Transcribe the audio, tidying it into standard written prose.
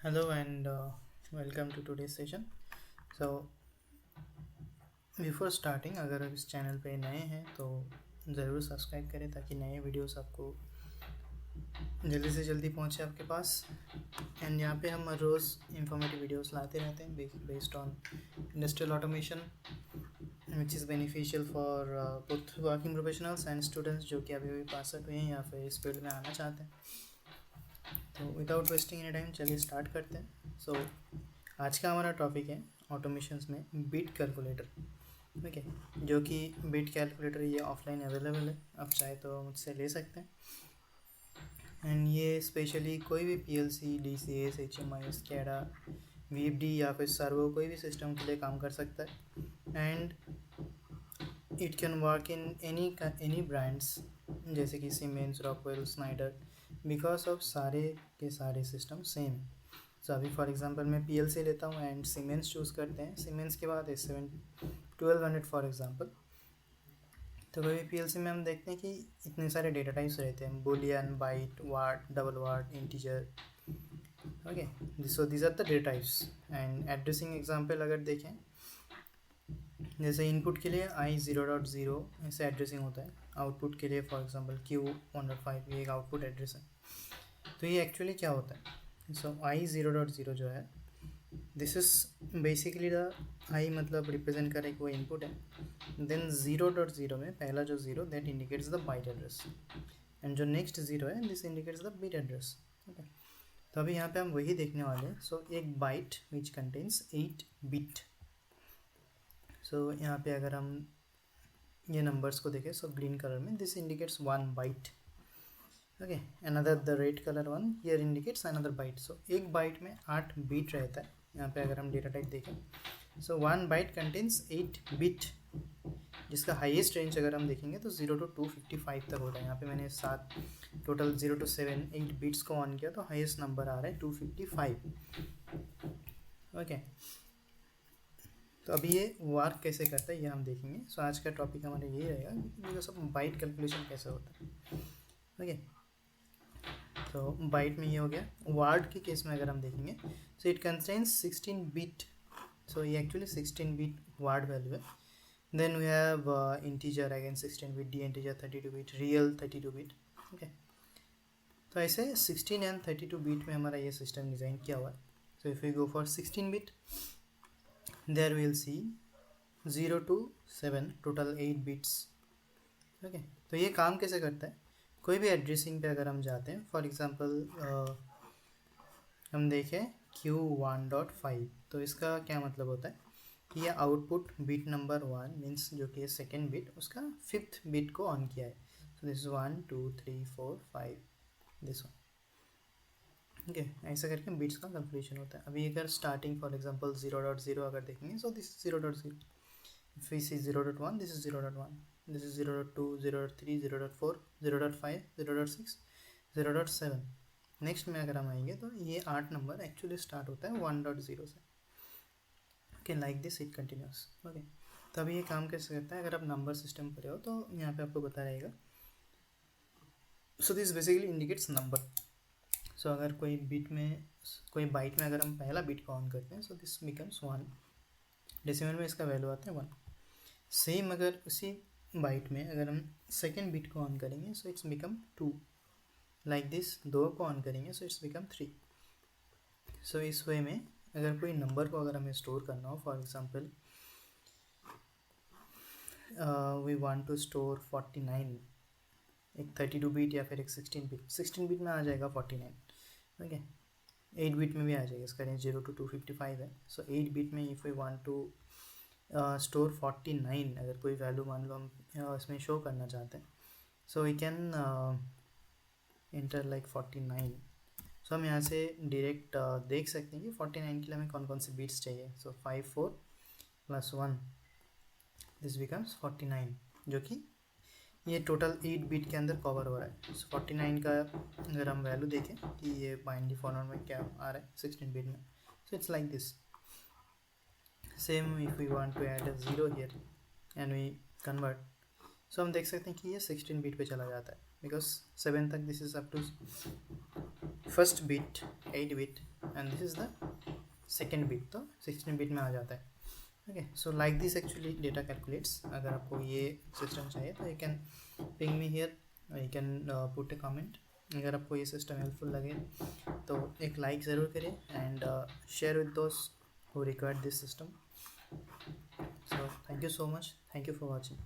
Hello and welcome to today's session. So before starting अगर आप इस चैनल पे नए हैं तो ज़रूर सब्सक्राइब करें ताकि नए वीडियोस आपको जल्दी से जल्दी पहुंचे आपके पास। एंड यहाँ पे हम रोज़ इंफॉर्मेटिव वीडियोस लाते रहते हैं based on industrial automation which is beneficial for both working professionals and students जो कि अभी पास आउट हुए हैं या फिर इस फील्ड में आना चाहते हैं। तो विदाउट वेस्टिंग एनी टाइम चलिए स्टार्ट करते हैं। सो आज का हमारा टॉपिक है ऑटोमेशंस में बिट कैलकुलेटर। ओके, जो कि बिट कैलकुलेटर ये ऑफलाइन अवेलेबल है, आप चाहे तो मुझसे ले सकते हैं। एंड ये स्पेशली कोई भी PLC, DCS, HMI, SCADA, VFD या फिर सर्वो कोई भी सिस्टम के लिए काम कर सकता है। And it can work in any brands जैसे कि siemens, Rockwell, Snyder, because of सारे के सारे सिस्टम सेम। सो अभी फॉर एग्जांपल मैं पीएलसी लेता हूँ एंड सीमेंस चूज़ करते हैं, सीमेंस के बाद S7 1200 फॉर एग्जांपल। तो कोई भी पीएलसी में हम देखते हैं कि इतने सारे डेटा टाइप्स रहते हैं, boolean, byte, word, double word, integer. Okay, so these are the data types. And addressing example अगर देखें, जैसे इनपुट के लिए I0.0 ऐसे एड्रेसिंग होता है, आउटपुट के लिए फॉर एग्जांपल Q1.5 ये एक आउटपुट एड्रेस है। तो ये एक्चुअली क्या होता है? सो I0.0 जो है, दिस इज बेसिकली द आई मतलब रिप्रेजेंट करे वो इनपुट है। देन 0.0 में पहला जो zero that indicates the byte address, and जो नेक्स्ट ज़ीरो है this indicates the bit address. Okay, तो अभी यहाँ पे हम वही देखने वाले हैं। सो एक byte which contains 8 bit. So यहाँ पे अगर हम ये नंबर्स को देखें, सो ग्रीन कलर में this indicates 1 byte. Okay, another the red colour one here indicates another byte. So एक बाइट में 8 बिट रहता है। यहाँ पे अगर हम डेटा टाइप देखें, सो 1 बाइट कंटेन्स 8 बिट, जिसका हाईएस्ट रेंज अगर हम देखेंगे तो 0 to 255 तक होता है। यहाँ पे मैंने 7 टोटल 0 to 7 8 बिट्स को ऑन किया तो हाईएस्ट नंबर आ रहा है 255। ओके, तो अभी ये वर्क कैसे करता है ये हम देखेंगे। सो आज का टॉपिक हमारा ये रहेगा कि सब बाइट कैलकुलेशन कैसे होता है। ओके, तो बाइट में ये हो गया। वर्ड के केस में अगर हम देखेंगे, so it contains 16 bit. So ये एक्चुअली 16 बिट वर्ड वैल्यू है। Then we have integer again 16 bit, D integer 32 bit, real 32 bit. Okay, तो ऐसे 16 एंड 32 बिट में हमारा ये सिस्टम डिज़ाइन किया हुआ है। So if you go for 16 bit, there will see 0 to 7 total 8 bits. Okay, तो ये काम कैसे करता है? कोई भी एड्रेसिंग पे अगर हम जाते हैं, फॉर एग्जांपल हम देखें Q1.5, तो इसका क्या मतलब होता है कि ये आउटपुट बिट नंबर 1 मीन्स जो कि सेकेंड बिट उसका 5th बिट को ऑन किया है। So this 1 2 3 4 5 this one. Okay, ऐसा करके बिट्स का कैलकुलेशन होता है। अभी अगर स्टार्टिंग फॉर एग्जांपल 0.0 अगर देखेंगे, so this 0.0, if we see 0.1 this is 0.1, this is 0.2 0.3 0.4 0.5 0.6 0.7। Next में अगर हम आएंगे तो ये 8 नंबर एक्चुअली स्टार्ट होता है 1.0 से। Okay, like this it continuous. Okay, तो अभी ये काम कैसे करता है? अगर आप नंबर सिस्टम पर हो तो यहाँ पे आपको बता रहेगा। So this basically indicates number. So अगर कोई बाइट में अगर हम पहला बिट को ऑन करते हैं, सो दिस बिकम्स 1। डेसिमल में इसका वैल्यू आता है 1। सेम अगर उसी बाइट में अगर हम सेकेंड बिट को ऑन करेंगे, so it's become 2। Like this, दो को ऑन करेंगे सो इट्स बिकम 3। सो इस वे में अगर कोई नंबर को अगर हमें स्टोर करना हो, for example we want to store 49, एक 32 बिट या फिर एक 16 बिट में आ जाएगा 49। ओके, 8 बिट में भी आ जाएगा, इसका रेंज 0 to 255 है। सो 8 बिट में if we want to store 49, अगर कोई वैल्यू मान लो हम इसमें शो करना चाहते हैं, so we can enter like 49। So हम यहाँ से डायरेक्ट देख सकते हैं कि 49 के लिए हमें कौन कौन से बीट्स चाहिए। सो 5 4 + 1 दिस बिकम्स 49, जो कि ये टोटल 8 बिट के अंदर कवर हो रहा है। सो 49 का अगर हम वैल्यू देखें कि ये बाइनरी फॉर्मेट में क्या आ रहा है 16 बिट में, so it's like this. Same if we want to add a 0 here and we convert, so हम देख सकते हैं कि ये 16 बिट पे चला जाता है, बिकॉज 7 तक this is up to first bit 8 bit and this is the second bit, तो 16 बिट में आ जाता है. Okay, so like this actually data calculates. अगर आपको ये सिस्टम चाहिए तो you can ping me here, you can put a comment. अगर आपको ये सिस्टम हेल्पफुल लगे तो एक लाइक ज़रूर करें एंड शेयर विद दोस्त who required this system. So thank you so much. Thank you for watching.